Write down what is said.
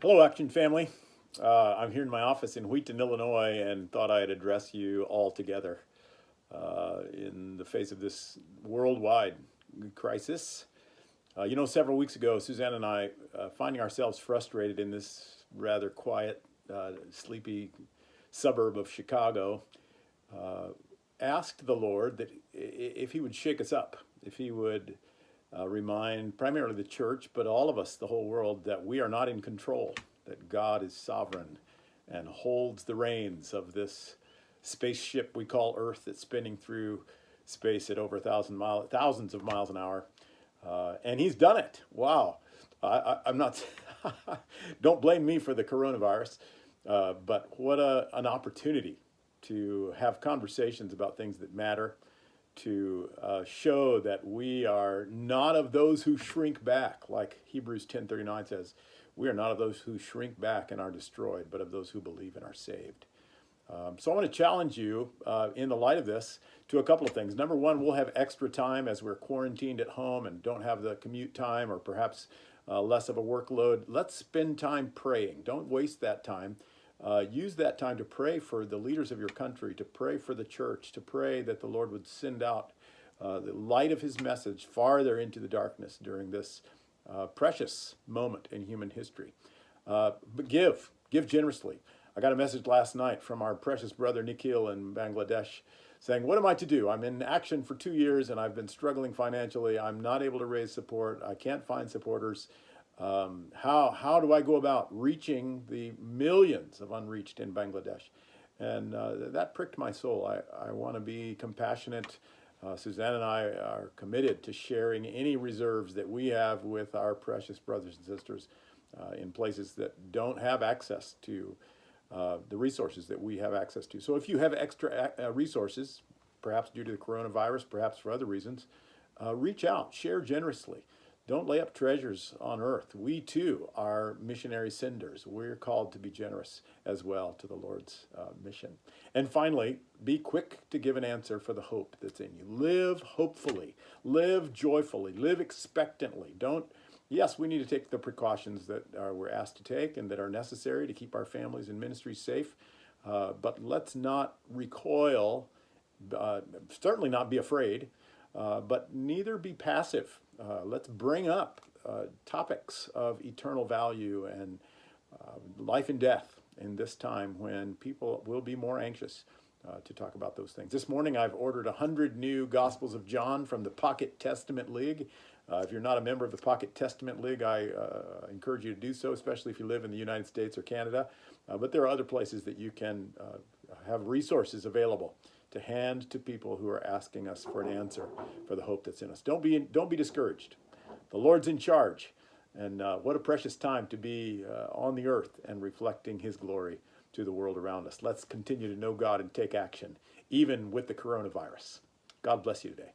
Hello, Action Family. I'm here in my office in Wheaton, Illinois, and thought I'd address you all together in the face of this worldwide crisis. Several weeks ago, Suzanne and I, finding ourselves frustrated in this rather quiet, sleepy suburb of Chicago, asked the Lord that if He would shake us up, if He would remind primarily the church, but all of us, the whole world, that we are not in control, that God is sovereign and holds the reins of this spaceship we call Earth that's spinning through space at over 1,000 miles, thousands of miles an hour. And He's done it. Wow. I'm not, don't blame me for the coronavirus, but what an opportunity to have conversations about things that matter, to show that we are not of those who shrink back, like Hebrews 10:39 says. We are not of those who shrink back and are destroyed, but of those who believe and are saved. So I want to challenge you in the light of this to a couple of things. Number one, we'll have extra time as we're quarantined at home and don't have the commute time or perhaps less of a workload. Let's spend time praying. Don't waste that time. Use that time to pray for the leaders of your country, to pray for the church, to pray that the Lord would send out the light of His message farther into the darkness during this precious moment in human history. But give generously. I got a message last night from our precious brother Nikhil in Bangladesh saying, "What am I to do? I'm in action for 2 years and I've been struggling financially. I'm not able to raise support. I can't find supporters. How do I go about reaching the millions of unreached in Bangladesh?" And that pricked my soul. I want to be compassionate. Suzanne and I are committed to sharing any reserves that we have with our precious brothers and sisters in places that don't have access to the resources that we have access to. So if you have extra resources, perhaps due to the coronavirus, perhaps for other reasons, reach out, share generously. Don't lay up treasures on earth. We too are missionary senders. We're called to be generous as well to the Lord's mission. And finally, be quick to give an answer for the hope that's in you. Live hopefully, live joyfully, live expectantly. Don't Yes, we need to take the precautions that we're asked to take and that are necessary to keep our families and ministries safe. But let's not recoil, certainly not be afraid, but neither be passive. Let's bring up topics of eternal value and life and death in this time when people will be more anxious to talk about those things. This morning I've ordered 100 new Gospels of John from the Pocket Testament League. If you're not a member of the Pocket Testament League, I encourage you to do so, especially if you live in the United States or Canada. But there are other places that you can have resources available to hand to people who are asking us for an answer for the hope that's in us. Don't be discouraged. The Lord's in charge. And what a precious time to be on the earth and reflecting His glory to the world around us. Let's continue to know God and take action, even with the coronavirus. God bless you today.